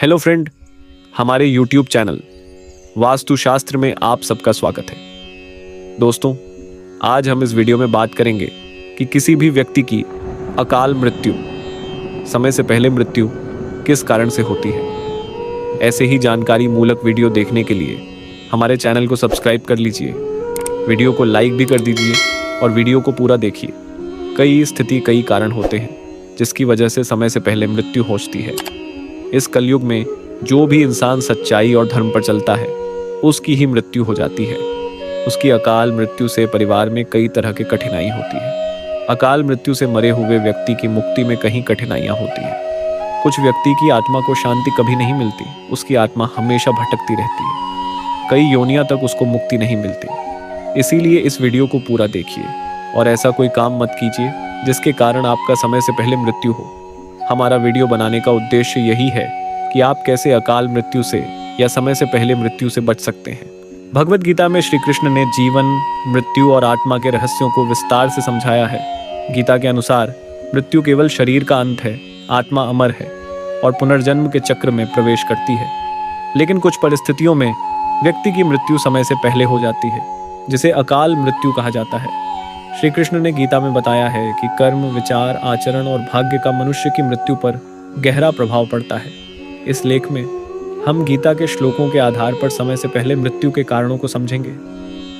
Hello friend, हमारे YouTube channel वास्तुशास्त्र में आप सबका स्वागत है। दोस्तों, आज हम इस वीडियो में बात करेंगे कि किसी भी व्यक्ति की अकाल मृत्यु, समय से पहले मृत्यु किस कारण से होती है। ऐसे ही जानकारी मूलक वीडियो देखने के लिए हमारे चैनल को सब्सक्राइब कर लीजिए, वीडियो को लाइक भी कर दीजिए और वीडियो को पूरा देखिए। कई कारण होते हैं जिसकी वजह से समय से पहले मृत्यु होती है। इस कलयुग में जो भी इंसान सच्चाई और धर्म पर चलता है उसकी ही मृत्यु हो जाती है। उसकी अकाल मृत्यु से परिवार में कई तरह की कठिनाई होती है। अकाल मृत्यु से मरे हुए व्यक्ति की मुक्ति में कहीं कठिनाइयां होती हैं। कुछ व्यक्ति की आत्मा को शांति कभी नहीं मिलती, उसकी आत्मा हमेशा भटकती रहती है। कई योनियां तक उसको मुक्ति नहीं मिलती। इसीलिए इस वीडियो को पूरा देखिए और ऐसा कोई काम मत कीजिए जिसके कारण आपका समय से पहले मृत्यु हो। हमारा वीडियो बनाने का उद्देश्य यही है कि आप कैसे अकाल मृत्यु से या समय से पहले मृत्यु से बच सकते हैं। भगवत गीता में श्री कृष्ण ने जीवन, मृत्यु और आत्मा के रहस्यों को विस्तार से समझाया है। गीता के अनुसार मृत्यु केवल शरीर का अंत है, आत्मा अमर है और पुनर्जन्म के चक्र में प्रवेश करती है। लेकिन कुछ परिस्थितियों में व्यक्ति की मृत्यु समय से पहले हो जाती है, जिसे अकाल मृत्यु कहा जाता है। श्री कृष्ण ने गीता में बताया है कि कर्म, विचार, आचरण और भाग्य का मनुष्य की मृत्यु पर गहरा प्रभाव पड़ता है। इस लेख में हम गीता के श्लोकों के आधार पर समय से पहले मृत्यु के कारणों को समझेंगे।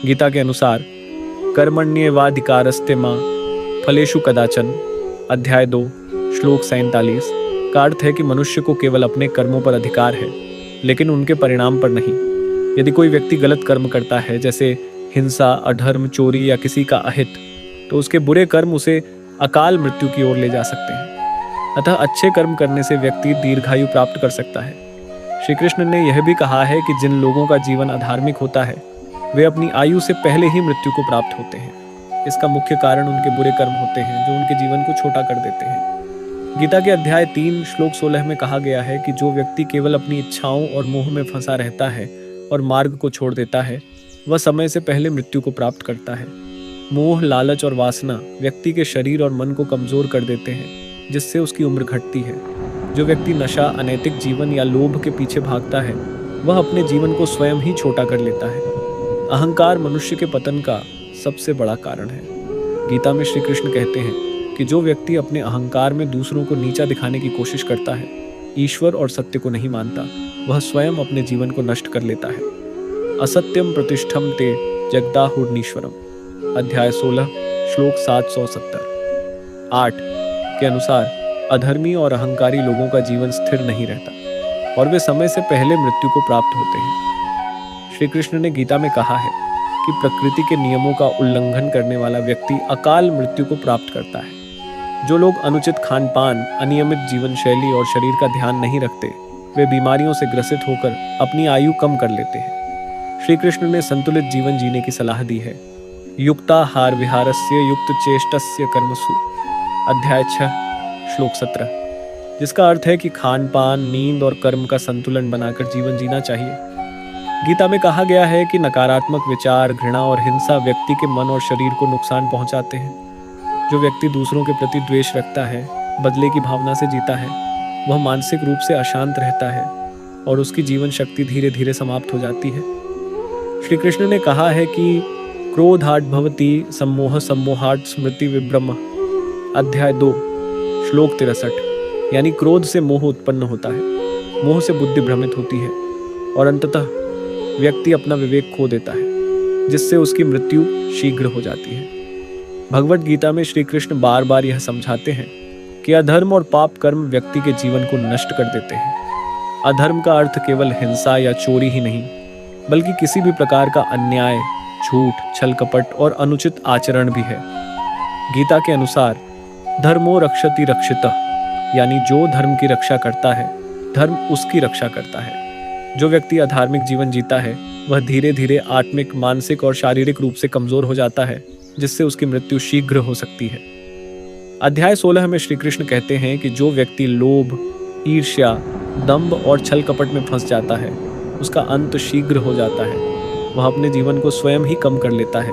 गीता के अनुसार कर्मण्येवाधिकारस्ते मा फलेषु कदाचन, अध्याय 2 श्लोक 47 का अर्थ है कि मनुष्य को केवल अपने कर्मों पर अधिकार है, लेकिन उनके परिणाम पर नहीं। यदि कोई व्यक्ति गलत कर्म करता है, जैसे हिंसा, अधर्म, चोरी या किसी का अहित, तो उसके बुरे कर्म उसे अकाल मृत्यु की ओर ले जा सकते हैं। अतः अच्छे कर्म करने से व्यक्ति दीर्घायु प्राप्त कर सकता है। श्री कृष्ण ने यह भी कहा है कि जिन लोगों का जीवन अधार्मिक होता है वे अपनी आयु से पहले ही मृत्यु को प्राप्त होते हैं। इसका मुख्य कारण उनके बुरे कर्म होते हैं जो उनके जीवन को छोटा कर देते हैं। गीता के अध्याय 3 श्लोक 16 में कहा गया है कि जो व्यक्ति केवल अपनी इच्छाओं और मोह में फंसा रहता है और मार्ग को छोड़ देता है, वह समय से पहले मृत्यु को प्राप्त करता है। मोह, लालच और वासना व्यक्ति के शरीर और मन को कमजोर कर देते हैं, जिससे उसकी उम्र घटती है। जो व्यक्ति नशा, अनैतिक जीवन या लोभ के पीछे भागता है वह अपने जीवन को स्वयं ही छोटा कर लेता है। अहंकार मनुष्य के पतन का सबसे बड़ा कारण है। गीता में श्री कृष्ण कहते हैं कि जो व्यक्ति अपने अहंकार में दूसरों को नीचा दिखाने की कोशिश करता है, ईश्वर और सत्य को नहीं मानता, वह स्वयं अपने जीवन को नष्ट कर लेता है। असत्यम प्रतिष्ठम ते जगदाहुर्नीश्वरम, अध्याय 16 श्लोक 770 8 के अनुसार अधर्मी और अहंकारी लोगों का जीवन स्थिर नहीं रहता और वे समय से पहले मृत्यु को प्राप्त होते हैं। श्री कृष्ण ने गीता में कहा है कि प्रकृति के नियमों का उल्लंघन करने वाला व्यक्ति अकाल मृत्यु को प्राप्त करता है। जो लोग अनुचित खान पान, अनियमित जीवन शैली और शरीर का ध्यान नहीं रखते, वे बीमारियों से ग्रसित होकर अपनी आयु कम कर लेते हैं। श्री कृष्ण ने संतुलित जीवन जीने की सलाह दी है। युक्ताहार विहारस्य युक्त चेष्टस्य कर्मसु, अध्याय 6 श्लोक 17, जिसका अर्थ है कि खान पान, नींद और कर्म का संतुलन बनाकर जीवन जीना चाहिए। गीता में कहा गया है कि नकारात्मक विचार, घृणा और हिंसा व्यक्ति के मन और शरीर को नुकसान पहुंचाते हैं। जो व्यक्ति दूसरों के प्रति द्वेष रखता है, बदले की भावना से जीता है, वह मानसिक रूप से अशांत रहता है और उसकी जीवन शक्ति धीरे धीरे समाप्त हो जाती है। श्री कृष्ण ने कहा है कि क्रोधात् भवति सम्मोह सम्मोहात् स्मृति विभ्रम, अध्याय 2 श्लोक 63, यानी क्रोध से मोह उत्पन्न होता है, मोह से बुद्धि भ्रमित होती है और अंततः व्यक्ति अपना विवेक खो देता है, जिससे उसकी मृत्यु शीघ्र हो जाती है। भगवत गीता में श्री कृष्ण बार बार यह समझाते हैं कि अधर्म और पाप कर्म व्यक्ति के जीवन को नष्ट कर देते हैं। अधर्म का अर्थ केवल हिंसा या चोरी ही नहीं, बल्कि किसी भी प्रकार का अन्याय, झूठ, छल कपट और अनुचित आचरण भी है। गीता के अनुसार धर्मो रक्षति रक्षितः, यानी जो धर्म की रक्षा करता है, धर्म उसकी रक्षा करता है। जो व्यक्ति अधार्मिक जीवन जीता है वह धीरे धीरे आत्मिक, मानसिक और शारीरिक रूप से कमजोर हो जाता है, जिससे उसकी मृत्यु शीघ्र हो सकती है। अध्याय 16 में श्री कृष्ण कहते हैं कि जो व्यक्ति लोभ, ईर्ष्या, दंभ और छल कपट में फंस जाता है उसका अंत शीघ्र हो जाता है। वह अपने जीवन को स्वयं ही कम कर लेता है,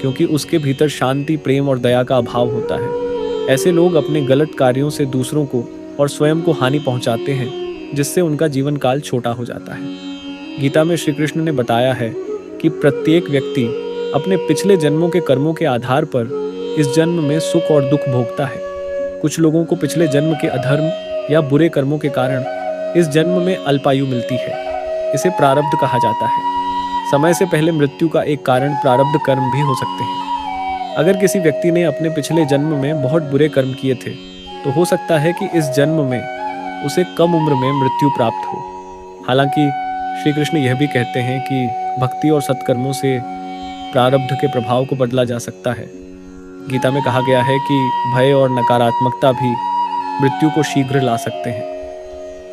क्योंकि उसके भीतर शांति, प्रेम और दया का अभाव होता है। ऐसे लोग अपने गलत कार्यों से दूसरों को और स्वयं को हानि पहुंचाते हैं जिससे उनका जीवन काल छोटा हो जाता है। गीता में श्री कृष्ण ने बताया है कि प्रत्येक व्यक्ति अपने पिछले जन्मों के कर्मों के आधार पर इस जन्म में सुख और दुख भोगता है। कुछ लोगों को पिछले जन्म के अधर्म या बुरे कर्मों के कारण इस जन्म में अल्पायु मिलती है। इसे प्रारब्ध कहा जाता है। समय से पहले मृत्यु का एक कारण प्रारब्ध कर्म भी हो सकते हैं। अगर किसी व्यक्ति ने अपने पिछले जन्म में बहुत बुरे कर्म किए थे तो हो सकता है कि इस जन्म में उसे कम उम्र में मृत्यु प्राप्त हो। हालांकि श्री कृष्ण यह भी कहते हैं कि भक्ति और सत्कर्मों से प्रारब्ध के प्रभाव को बदला जा सकता है। गीता में कहा गया है कि भय और नकारात्मकता भी मृत्यु को शीघ्र ला सकते हैं।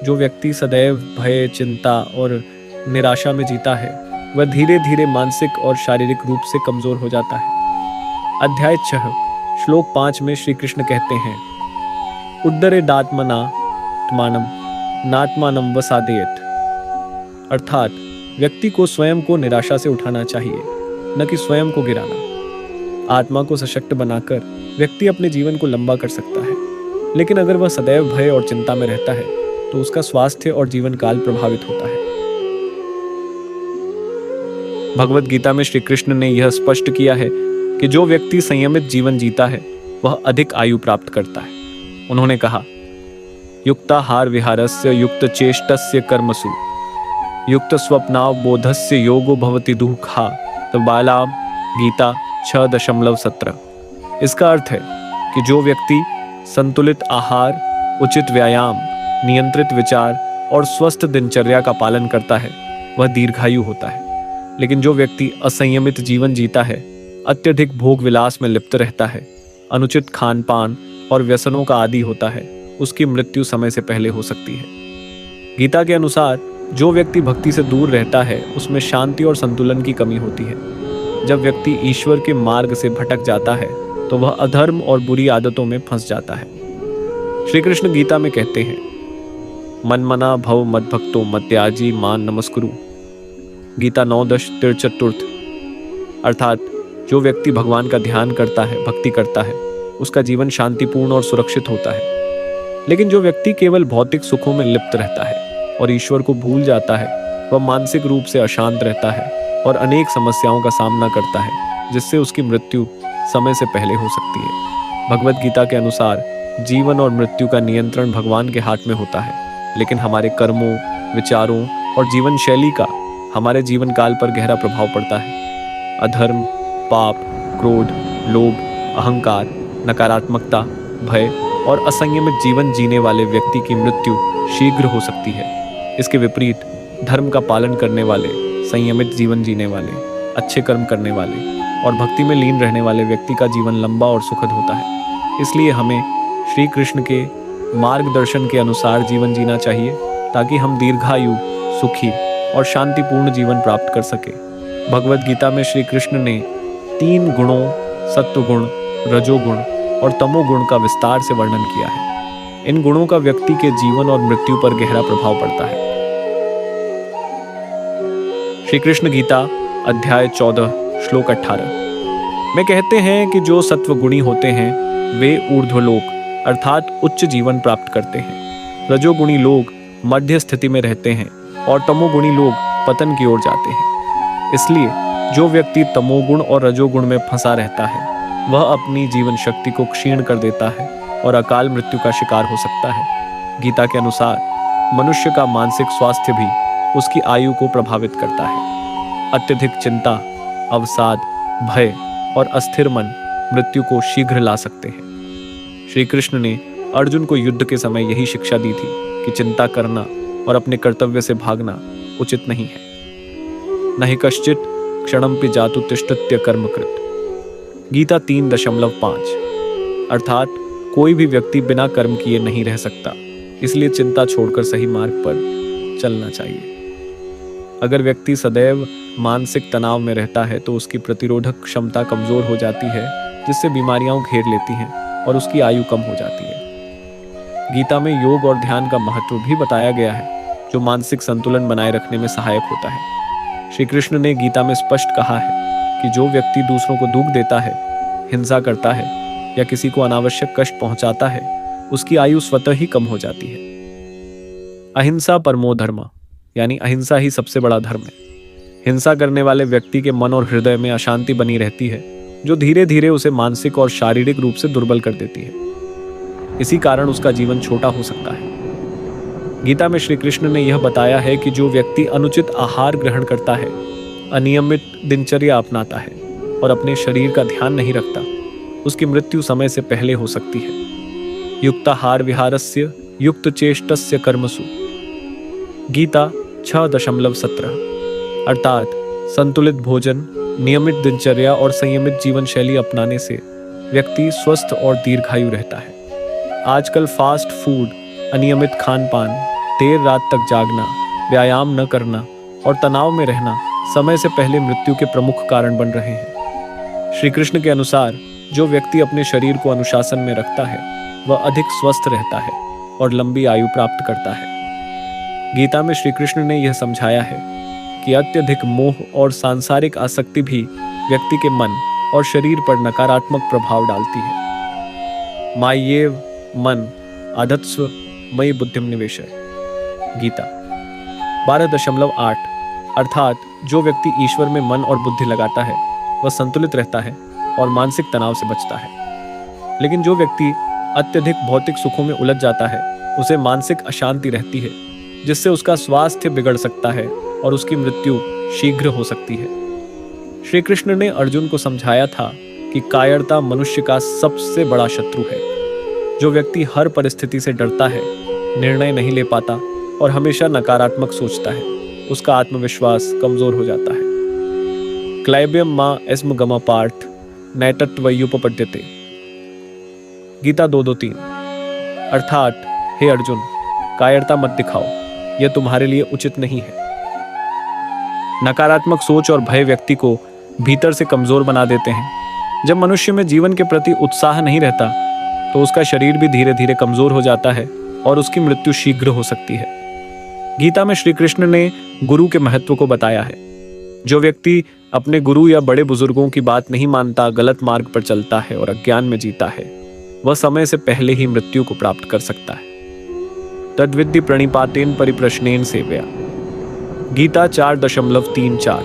जो व्यक्ति सदैव भय, चिंता और निराशा में जीता है वह धीरे धीरे मानसिक और शारीरिक रूप से कमजोर हो जाता है। अध्याय 6 श्लोक 5 में श्री कृष्ण कहते हैं, उद्धरेदात्मनात्मानं नात्मानं वसादेत। अर्थात व्यक्ति को स्वयं को निराशा से उठाना चाहिए, न कि स्वयं को गिराना। आत्मा को सशक्त बनाकर व्यक्ति अपने जीवन को लंबा कर सकता है, लेकिन अगर वह सदैव भय और चिंता में रहता है तो उसका स्वास्थ्य और जीवन काल प्रभावित होता है। भगवत गीता में श्री कृष्ण ने यह स्पष्ट किया है कि जो व्यक्ति संयमित जीवन जीता है वह अधिक आयु प्राप्त करता है। उन्होंने कहा, युक्ताहार विहारस्य युक्त चेष्टस्य कर्मसु युक्त स्वप्नावबोधस्य योगो भवति दुःखा बालाम गीता 6.17। इसका अर्थ है कि जो व्यक्ति संतुलित आहार, उचित व्यायाम, नियंत्रित विचार और स्वस्थ दिनचर्या का पालन करता है वह दीर्घायु होता है। लेकिन जो व्यक्ति असंयमित जीवन जीता है, अत्यधिक भोग विलास में लिप्त रहता है, अनुचित खान पान और व्यसनों का आदी होता है, उसकी मृत्यु समय से पहले हो सकती है। गीता के अनुसार जो व्यक्ति भक्ति से दूर रहता है उसमें शांति और संतुलन की कमी होती है। जब व्यक्ति ईश्वर के मार्ग से भटक जाता है तो वह अधर्म और बुरी आदतों में फंस जाता है। श्री कृष्ण गीता में कहते हैं, मनमना भव मद्भक्तो मत्याजी मान नमस्कुरु। गीता 9.43। अर्थात जो व्यक्ति भगवान का ध्यान करता है, भक्ति करता है, उसका जीवन शांतिपूर्ण और सुरक्षित होता है। लेकिन जो व्यक्ति केवल भौतिक सुखों में लिप्त रहता है और ईश्वर को भूल जाता है वह मानसिक रूप से अशांत रहता है और अनेक समस्याओं का सामना करता है, जिससे उसकी मृत्यु समय से पहले हो सकती है। भगवत गीता के अनुसार जीवन और मृत्यु का नियंत्रण भगवान के हाथ में होता है, लेकिन हमारे कर्मों, विचारों और जीवन शैली का हमारे जीवन काल पर गहरा प्रभाव पड़ता है। अधर्म, पाप, क्रोध, लोभ, अहंकार, नकारात्मकता, भय और असंयमित जीवन जीने वाले व्यक्ति की मृत्यु शीघ्र हो सकती है। इसके विपरीत धर्म का पालन करने वाले, संयमित जीवन जीने वाले, अच्छे कर्म करने वाले और भक्ति में लीन रहने वाले व्यक्ति का जीवन लंबा और सुखद होता है। इसलिए हमें श्री कृष्ण के मार्गदर्शन के अनुसार जीवन जीना चाहिए ताकि हम दीर्घायु, सुखी और शांतिपूर्ण जीवन प्राप्त कर सके। भगवत गीता में श्री कृष्ण ने 3 गुणों सत्वगुण, रजोगुण और तमोगुण का विस्तार से वर्णन किया है। इन गुणों का व्यक्ति के जीवन और मृत्यु पर गहरा प्रभाव पड़ता है। श्री कृष्ण गीता अध्याय 14 श्लोक 18 में कहते हैं कि जो सत्वगुणी होते हैं वे ऊर्ध्वलोक अर्थात उच्च जीवन प्राप्त करते हैं। रजोगुणी लोग मध्य स्थिति में रहते हैं और तमोगुणी लोग पतन की ओर जाते हैं। इसलिए जो व्यक्ति तमोगुण और रजोगुण में फंसा रहता है वह अपनी जीवन शक्ति को क्षीण कर देता है और अकाल मृत्यु का शिकार हो सकता है। गीता के अनुसार मनुष्य का मानसिक स्वास्थ्य भी उसकी आयु को प्रभावित करता है। अत्यधिक चिंता, अवसाद, भय और अस्थिर मन मृत्यु को शीघ्र ला सकते हैं। श्री कृष्ण ने अर्जुन को युद्ध के समय यही शिक्षा दी थी कि चिंता करना और अपने कर्तव्य से भागना उचित नहीं है। न ही कश्चित क्षणमपि जातु तिष्ठत्य कर्मकृत। गीता 3.5। अर्थात कोई भी व्यक्ति बिना कर्म किए नहीं रह सकता, इसलिए चिंता छोड़कर सही मार्ग पर चलना चाहिए। अगर व्यक्ति सदैव मानसिक तनाव में रहता है तो उसकी प्रतिरोधक क्षमता कमजोर हो जाती है, जिससे बीमारियां घेर लेती हैं और उसकी आयु कम हो जाती है। गीता में योग और ध्यान का महत्व भी बताया गया है, जो मानसिक संतुलन बनाए रखने में सहायक होता है। श्री कृष्ण ने गीता में स्पष्ट कहा है कि जो व्यक्ति दूसरों को दुख देता है, हिंसा करता है या किसी को अनावश्यक कष्ट पहुंचाता है, उसकी आयु स्वतः ही कम हो जाती है। अहिंसा परमो धर्म, यानी अहिंसा ही सबसे बड़ा धर्म है। हिंसा करने वाले व्यक्ति के मन और हृदय में अशांति बनी रहती है, जो धीरे धीरे उसे मानसिक और शारीरिक रूप से दुर्बल कर देती है। इसी कारण उसका जीवन छोटा हो सकता है। गीता में श्री कृष्ण ने यह बताया है कि जो व्यक्ति अनुचित आहार ग्रहण करता है, अनियमित दिनचर्या अपनाता है और अपने शरीर का ध्यान नहीं रखता, उसकी मृत्यु समय से पहले हो सकती है। युक्ताहार विहारस्य युक्त चेष्टस्य कर्मसु, गीता 6.17। अर्थात संतुलित भोजन, नियमित दिनचर्या और संयमित जीवन शैली अपनाने से व्यक्ति स्वस्थ और दीर्घायु रहता है। आजकल फास्ट फूड, अनियमित खान पान, देर रात तक जागना, व्यायाम न करना और तनाव में रहना समय से पहले मृत्यु के प्रमुख कारण बन रहे हैं। श्री कृष्ण के अनुसार जो व्यक्ति अपने शरीर को अनुशासन में रखता है, वह अधिक स्वस्थ रहता है और लंबी आयु प्राप्त करता है। गीता में श्री कृष्ण ने यह समझाया है कि अत्यधिक मोह और सांसारिक आसक्ति भी व्यक्ति के मन और शरीर पर नकारात्मक प्रभाव डालती है। माय्येव मन आधत्स्व मयि बुद्धिम निवेशय, गीता 12.8। अर्थात जो व्यक्ति ईश्वर में मन और बुद्धि लगाता है, वह संतुलित रहता है और मानसिक तनाव से बचता है। लेकिन जो व्यक्ति अत्यधिक भौतिक सुखों में उलझ जाता है, उसे मानसिक अशांति रहती है, जिससे उसका स्वास्थ्य बिगड़ सकता है और उसकी मृत्यु शीघ्र हो सकती है। श्री कृष्ण ने अर्जुन को समझाया था कि कायरता मनुष्य का सबसे बड़ा शत्रु है। जो व्यक्ति हर परिस्थिति से डरता है, निर्णय नहीं ले पाता और हमेशा नकारात्मक सोचता है, उसका आत्मविश्वास कमजोर हो जाता है। क्लैब्यम मां एस्म गमा पार्थ नैतत्वयुपपद्यते, गीता 2:3। अर्थात हे अर्जुन, कायरता मत दिखाओ, यह तुम्हारे लिए उचित नहीं है। नकारात्मक सोच और भय व्यक्ति को भीतर से कमजोर बना देते हैं। जब मनुष्य में जीवन के प्रति उत्साह नहीं रहता, तो उसका शरीर भी धीरे धीरे कमजोर हो जाता है और उसकी मृत्यु शीघ्र हो सकती है। गीता में श्री कृष्ण ने गुरु के महत्व को बताया है। जो व्यक्ति अपने गुरु या बड़े बुजुर्गों की बात नहीं मानता, गलत मार्ग पर चलता है और अज्ञान में जीता है, वह समय से पहले ही मृत्यु को प्राप्त कर सकता है। तद्विद्धि प्रणिपातेन परिप्रश्नेन सेव्या, गीता 4.34।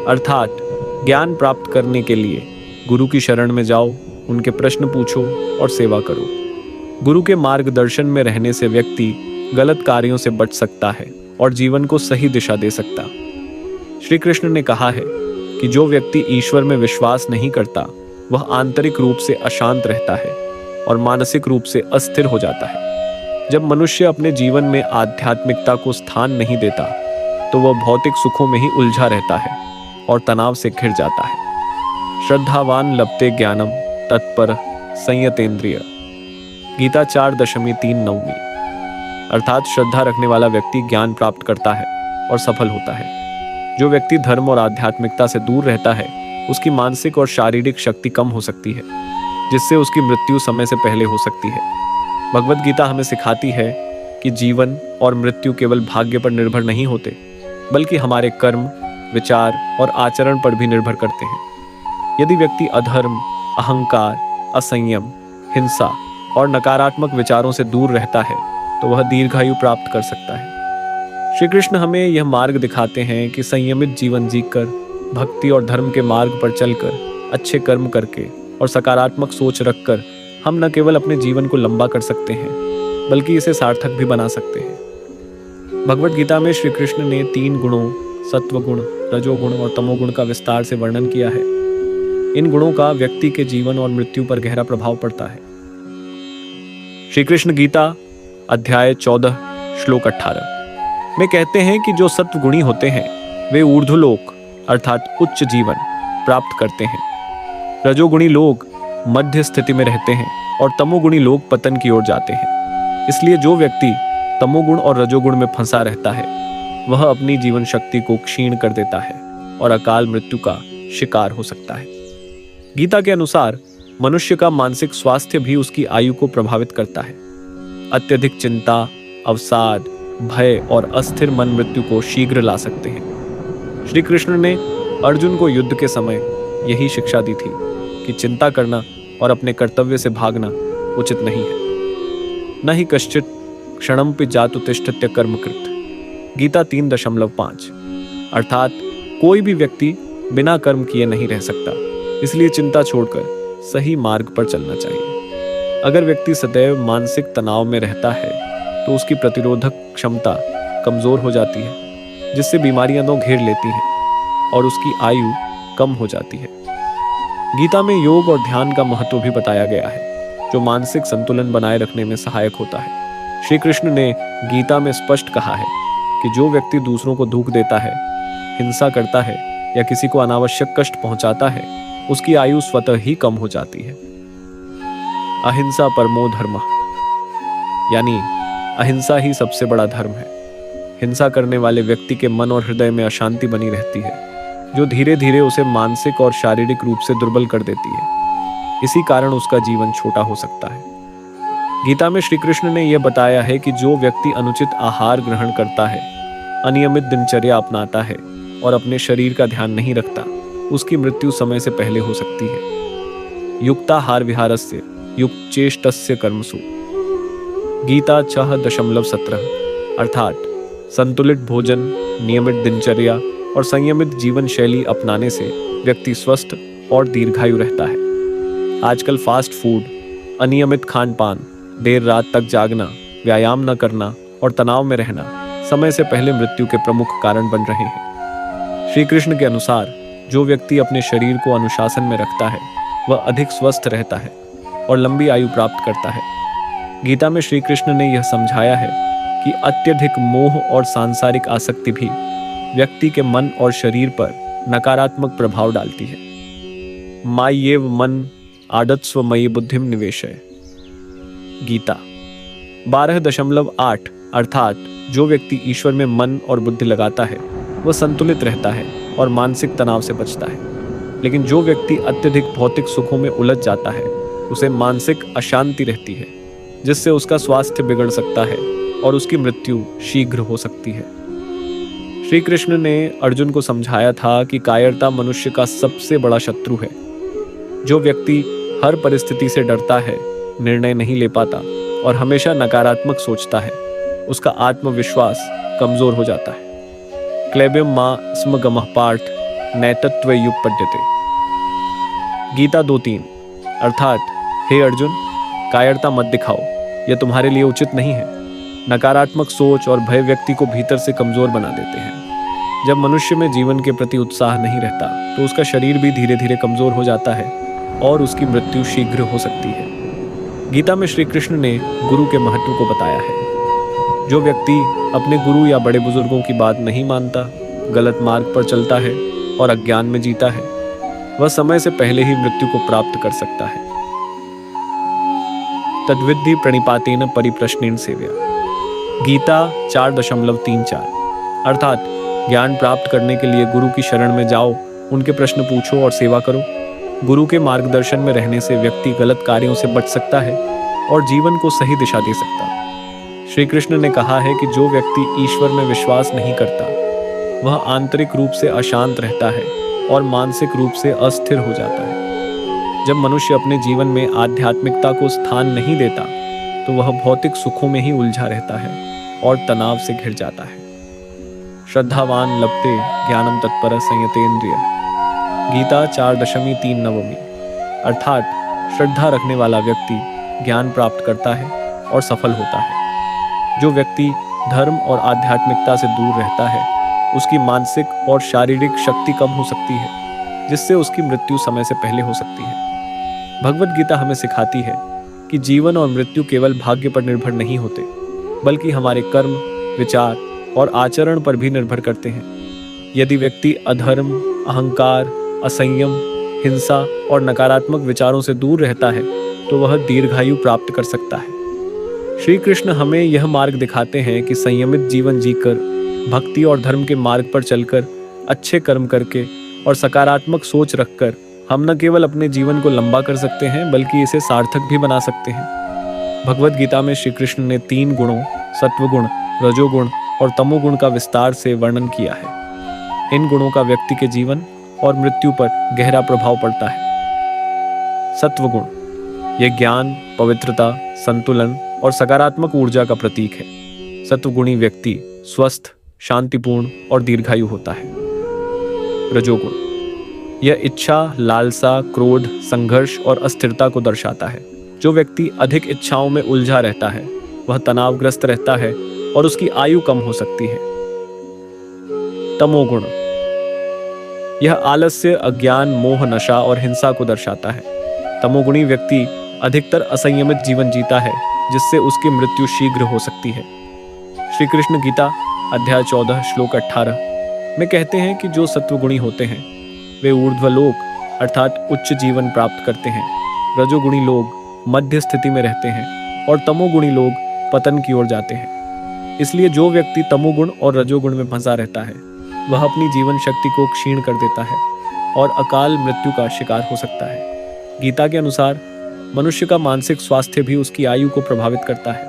अर्थात ज्ञान प्राप्त करने के लिए गुरु की शरण में जाओ, उनके प्रश्न पूछो और सेवा करो। गुरु के मार्गदर्शन में रहने से व्यक्ति गलत कार्यों से बच सकता है और जीवन को सही दिशा दे सकता। श्री कृष्ण ने कहा है कि जो व्यक्ति ईश्वर में विश्वास नहीं करता, वह आंतरिक रूप से अशांत रहता है और मानसिक रूप से अस्थिर हो जाता है। जब मनुष्य अपने जीवन में आध्यात्मिकता को स्थान नहीं देता, तो वह भौतिक सुखों में ही उलझा रहता है और तनाव से घिर जाता है। श्रद्धावान लभते ज्ञानम तत्पर संयतेन्द्रिय, गीता 4.3। अर्थात श्रद्धा रखने वाला व्यक्ति ज्ञान प्राप्त करता है और सफल होता है। जो व्यक्ति धर्म और आध्यात्मिकता से दूर रहता है, उसकी मानसिक और शारीरिक शक्ति कम हो सकती है, जिससे उसकी मृत्यु समय से पहले हो सकती है। भगवत गीता हमें सिखाती है कि जीवन और मृत्यु केवल भाग्य पर निर्भर नहीं होते, बल्कि हमारे कर्म, विचार और आचरण पर भी निर्भर करते हैं। यदि व्यक्ति अधर्म, अहंकार, असंयम, हिंसा और नकारात्मक विचारों से दूर रहता है, तो वह दीर्घायु प्राप्त कर सकता है। श्री कृष्ण हमें यह मार्ग दिखाते हैं कि संयमित जीवन जीकर, भक्ति और धर्म के मार्ग पर चलकर, अच्छे कर्म करके और सकारात्मक सोच रखकर हम न केवल अपने जीवन को लंबा कर सकते हैं, बल्कि इसे सार्थक भी बना सकते हैं। भगवत गीता में श्री कृष्ण ने 3 गुणों, सत्वगुण, रजोगुण और तमोगुण का विस्तार से वर्णन किया है। इन गुणों का व्यक्ति के जीवन और मृत्यु पर गहरा प्रभाव पड़ता है। श्री कृष्ण गीता अध्याय 14 श्लोक 18 में कहते हैं कि जो सत्वगुणी होते हैं, वे ऊर्ध्वलोक अर्थात उच्च जीवन प्राप्त करते हैं। रजोगुणी लोग मध्य स्थिति में रहते हैं और तमोगुणी लोग पतन की ओर जाते हैं। इसलिए जो व्यक्ति तमोगुण और रजोगुण में फंसा रहता है, वह अपनी जीवन शक्ति को क्षीण कर देता है और अकाल मृत्यु का शिकार हो सकता है। गीता के अनुसार मनुष्य का मानसिक स्वास्थ्य भी उसकी आयु को प्रभावित करता है। अत्यधिक चिंता, अवसाद, भय और अस्थिर मन मृत्यु को शीघ्र ला सकते हैं। श्री कृष्ण ने अर्जुन को युद्ध के समय यही शिक्षा दी थी कि चिंता करना और अपने कर्तव्य से भागना उचित नहीं है। न ही कश्चित क्षणमपि जातु तिष्ठत्य कर्मकृत। गीता 3.5। अर्थात कोई भी व्यक्ति बिना कर्म किए नहीं रह सकता, इसलिए चिंता छोड़कर सही मार्ग पर चलना चाहिए। अगर व्यक्ति सदैव मानसिक तनाव में रहता है तो उसकी प्रतिरोधक क्षमता कमजोर हो जाती है, जिससे बीमारियां तो घेर लेती हैं और उसकी आयु कम हो जाती है। गीता में योग और ध्यान का महत्व भी बताया गया है, जो मानसिक संतुलन बनाए रखने में सहायक होता है। श्री कृष्ण ने गीता में स्पष्ट कहा है कि जो व्यक्ति दूसरों को दुख देता है, हिंसा करता है या किसी को अनावश्यक कष्ट पहुंचाता है, उसकी आयु स्वतः ही कम हो जाती है। अहिंसा परमो धर्मः, यानी अहिंसा ही सबसे बड़ा धर्म है। हिंसा करने वाले व्यक्ति के मन और हृदय में अशांति बनी रहती है, जो धीरे धीरे उसे मानसिक और शारीरिक रूप से दुर्बल कर देती है। इसी कारण उसका जीवन छोटा हो सकता है। गीता में श्री कृष्ण ने यह बताया है कि जो व्यक्ति अनुचित आहार ग्रहण करता है, अनियमित दिनचर्या अपनाता है और अपने शरीर का ध्यान नहीं रखता, उसकी मृत्यु समय से पहले हो सकती है। युक्ताहार विहारस्य युक्चेष्टस्य कर्मसु। गीता 6.17। अर्थात संतुलित भोजन, नियमित दिनचर्या और संयमित जीवन शैली अपनाने से व्यक्ति स्वस्थ और दीर्घायु रहता है। आजकल फास्ट फूड, अनियमित खान पान, देर रात तक जागना, व्यायाम न करना और तनाव में रहना समय से पहले मृत्यु के प्रमुख कारण बन रहे हैं। श्री कृष्ण के अनुसार जो व्यक्ति अपने शरीर को अनुशासन में रखता है, वह अधिक स्वस्थ रहता है और लंबी आयु प्राप्त करता है। गीता में श्री कृष्ण ने यह समझाया है कि अत्यधिक मोह और सांसारिक आसक्ति भी व्यक्ति के मन और शरीर पर नकारात्मक प्रभाव डालती है। माय्येव मन आदत्स्व मयि बुद्धिम निवेशय। गीता 12.8। अर्थात जो व्यक्ति ईश्वर में मन और बुद्धि लगाता है, वह संतुलित रहता है और मानसिक तनाव से बचता है। लेकिन जो व्यक्ति अत्यधिक भौतिक सुखों में उलझ जाता है, उसे मानसिक अशांति रहती है, जिससे उसका स्वास्थ्य बिगड़ सकता है और उसकी मृत्यु शीघ्र हो सकती है। श्री कृष्ण ने अर्जुन को समझाया था कि कायरता मनुष्य का सबसे बड़ा शत्रु है। जो व्यक्ति हर परिस्थिति से डरता है, निर्णय नहीं ले पाता और हमेशा नकारात्मक सोचता है, उसका आत्मविश्वास कमजोर हो जाता है। क्लेब्यम मा स्म गमः पार्थ नैतत्व युग पद्यते। गीता 2.3। अर्थात हे अर्जुन, कायरता मत दिखाओ, यह तुम्हारे लिए उचित नहीं है। नकारात्मक सोच और भय व्यक्ति को भीतर से कमजोर बना देते हैं। जब मनुष्य में जीवन के प्रति उत्साह नहीं रहता, तो उसका शरीर भी धीरे धीरे कमजोर हो जाता है और उसकी मृत्यु शीघ्र हो सकती है। गीता में श्री कृष्ण ने गुरु के महत्व को बताया है। जो व्यक्ति अपने गुरु या बड़े बुजुर्गों की बात नहीं मानता, गलत मार्ग पर चलता है और अज्ञान में जीता है, वह समय से पहले ही मृत्यु को प्राप्त कर सकता है। तद्विद्धि प्रणिपातेन परिप्रश्नेन सेव्या। गीता 4.34। अर्थात ज्ञान प्राप्त करने के लिए गुरु की शरण में जाओ, उनके प्रश्न पूछो और सेवा करो। गुरु के मार्गदर्शन में रहने से व्यक्ति गलत कार्यों से बच सकता है और जीवन को सही दिशा दे सकता है। श्री कृष्ण ने कहा है कि जो व्यक्ति ईश्वर में विश्वास नहीं करता, वह आंतरिक रूप से अशांत रहता है और मानसिक रूप से अस्थिर हो जाता है। जब मनुष्य अपने जीवन में आध्यात्मिकता को स्थान नहीं देता, तो वह भौतिक सुखों में ही उलझा रहता है और तनाव से घिर जाता है। श्रद्धावान लभते ज्ञानम तत्पर संयतेन्द्रिय। गीता 4.3। अर्थात श्रद्धा रखने वाला व्यक्ति ज्ञान प्राप्त करता है और सफल होता है। जो व्यक्ति धर्म और आध्यात्मिकता से दूर रहता है, उसकी मानसिक और शारीरिक शक्ति कम हो सकती है, जिससे उसकी मृत्यु समय से पहले हो सकती है। भगवद गीता हमें सिखाती है कि जीवन और मृत्यु केवल भाग्य पर निर्भर नहीं होते, बल्कि हमारे कर्म, विचार और आचरण पर भी निर्भर करते हैं। यदि व्यक्ति अधर्म, अहंकार, असंयम, हिंसा और नकारात्मक विचारों से दूर रहता है, तो वह दीर्घायु प्राप्त कर सकता है। श्री कृष्ण हमें यह मार्ग दिखाते हैं कि संयमित जीवन जीकर, भक्ति और धर्म के मार्ग पर चलकर, अच्छे कर्म करके और सकारात्मक सोच रखकर हम न केवल अपने जीवन को लंबा कर सकते हैं, बल्कि इसे सार्थक भी बना सकते हैं। भगवद गीता में श्री कृष्ण ने 3 गुणों, सत्वगुण, रजोगुण और तमोगुण का विस्तार से वर्णन किया है। इन गुणों का व्यक्ति के जीवन और मृत्यु पर गहरा प्रभाव पड़ता है। सत्वगुण, यह ज्ञान, पवित्रता, संतुलन और सकारात्मक ऊर्जा का प्रतीक है। सत्वगुणी व्यक्ति स्वस्थ, शांतिपूर्ण और दीर्घायु होता है। रजोगुण यह इच्छा, लालसा, क्रोध, संघर्ष और अस्थिरता को दर्शाता है। जो व्यक्ति अधिक इच्छाओं में उलझा रहता है वह तनावग्रस्त रहता है और उसकी आयु कम हो सकती है। तमोगुण यह आलस्य, अज्ञान, मोह, नशा और हिंसा को दर्शाता है। तमोगुणी व्यक्ति अधिकतर असंयमित जीवन जीता है जिससे उसकी मृत्यु शीघ्र हो सकती है। श्री कृष्ण गीता अध्याय 14 श्लोक 18 में कहते हैं कि जो सत्वगुणी होते हैं वे ऊर्ध्वलोक अर्थात उच्च जीवन प्राप्त करते हैं। रजोगुणी लोग मध्य स्थिति में रहते हैं और तमोगुणी लोग पतन की ओर जाते हैं। इसलिए जो व्यक्ति तमोगुण और रजोगुण में फंसा रहता है वह अपनी जीवन शक्ति को क्षीण कर देता है और अकाल मृत्यु का शिकार हो सकता है। गीता के अनुसार मनुष्य का मानसिक स्वास्थ्य भी उसकी आयु को प्रभावित करता है।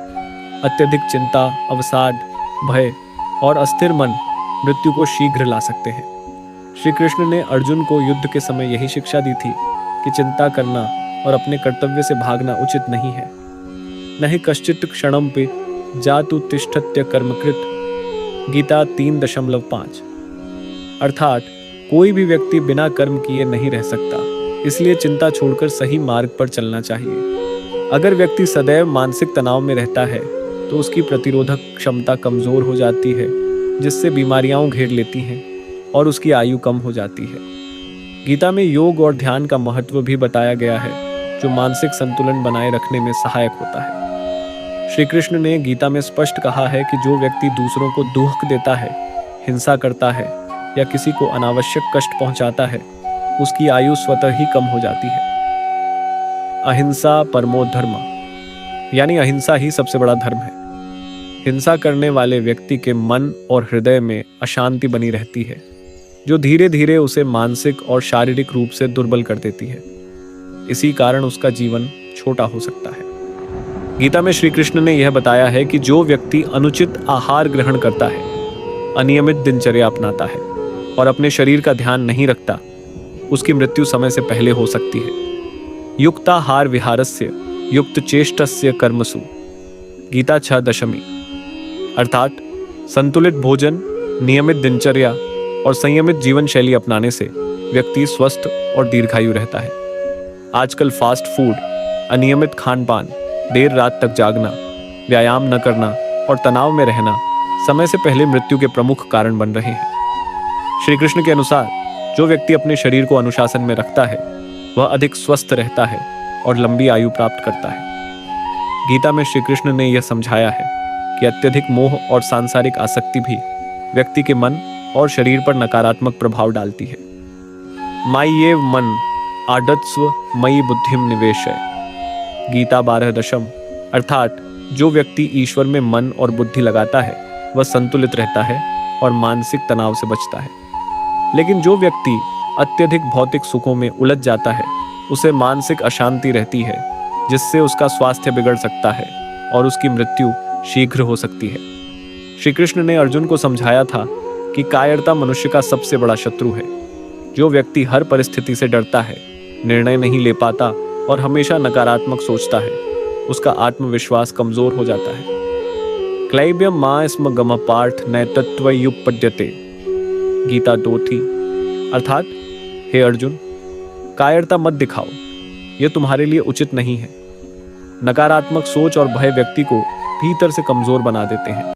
अत्यधिक चिंता, अवसाद, भय और अस्थिर मन मृत्यु को शीघ्र ला सकते हैं। श्री कृष्ण ने अर्जुन को युद्ध के समय यही शिक्षा दी थी कि चिंता करना और अपने कर्तव्य से भागना उचित नहीं है। न ही कश्चित क्षणम पे जातु तिष्ठत्य कर्मकृत, गीता 3.5। अर्थात कोई भी व्यक्ति बिना कर्म किए नहीं रह सकता, इसलिए चिंता छोड़कर सही मार्ग पर चलना चाहिए। अगर व्यक्ति सदैव मानसिक तनाव में रहता है तो उसकी प्रतिरोधक क्षमता कमजोर हो जाती है, जिससे बीमारियां घेर लेती हैं और उसकी आयु कम हो जाती है। गीता में योग और ध्यान का महत्व भी बताया गया है जो मानसिक संतुलन बनाए रखने में सहायक होता है। श्री कृष्ण ने गीता में स्पष्ट कहा है कि जो व्यक्ति दूसरों को दुख देता है, हिंसा करता है या किसी को अनावश्यक कष्ट पहुंचाता है उसकी आयु स्वतः ही कम हो जाती है। अहिंसा परमो धर्म, यानी अहिंसा ही सबसे बड़ा धर्म है। हिंसा करने वाले व्यक्ति के मन और हृदय में अशांति बनी रहती है जो धीरे धीरे उसे मानसिक और शारीरिक रूप से दुर्बल कर देती है। इसी कारण उसका जीवन छोटा हो सकता है। गीता में श्री कृष्ण ने यह बताया है कि जो व्यक्ति अनुचित आहार ग्रहण करता है, अनियमित दिनचर्या अपनाता है और अपने शरीर का ध्यान नहीं रखता, उसकी मृत्यु समय से पहले हो सकती है। युक्ताहार विहारस्य युक्त चेष्टस्य कर्मसु, गीता 6 अर्थात संतुलित भोजन, नियमित दिनचर्या और संयमित जीवन शैली अपनाने से व्यक्ति स्वस्थ और दीर्घायु रहता है। आजकल फास्ट फूड, अनियमित खान पान, देर रात तक जागना, व्यायाम न करना और तनाव में रहना समय से पहले मृत्यु के प्रमुख कारण बन रहे हैं। श्री कृष्ण के अनुसार जो व्यक्ति अपने शरीर को अनुशासन में रखता है वह अधिक स्वस्थ रहता है और लंबी आयु प्राप्त करता है। गीता में श्री कृष्ण ने यह समझाया है कि अत्यधिक मोह और सांसारिक आसक्ति भी व्यक्ति के मन और शरीर पर नकारात्मक प्रभाव डालती है। माय्येव मन आडत्स्व मयि बुद्धिम निवेशय, गीता 12 अर्थात जो व्यक्ति ईश्वर में मन और बुद्धि लगाता है वह संतुलित रहता है और मानसिक तनाव से बचता है। लेकिन जो व्यक्ति अत्यधिक भौतिक सुखों में उलझ जाता है उसे मानसिक अशांति रहती है, जिससे उसका स्वास्थ्य बिगड़ सकता है और उसकी मृत्यु शीघ्र हो सकती है। श्री कृष्ण ने अर्जुन को समझाया था कि कायरता मनुष्य का सबसे बड़ा शत्रु है। जो व्यक्ति हर परिस्थिति से डरता है, निर्णय नहीं ले पाता और हमेशा नकारात्मक सोचता है, उसका आत्मविश्वास कमजोर हो जाता है। क्लैब्यम मा स्म गम पार्थ नैतत्वयुपपद्यते, गीता 2 अर्थात हे अर्जुन, कायरता मत दिखाओ, यह तुम्हारे लिए उचित नहीं है। नकारात्मक सोच और भय व्यक्ति को भीतर से कमजोर बना देते हैं।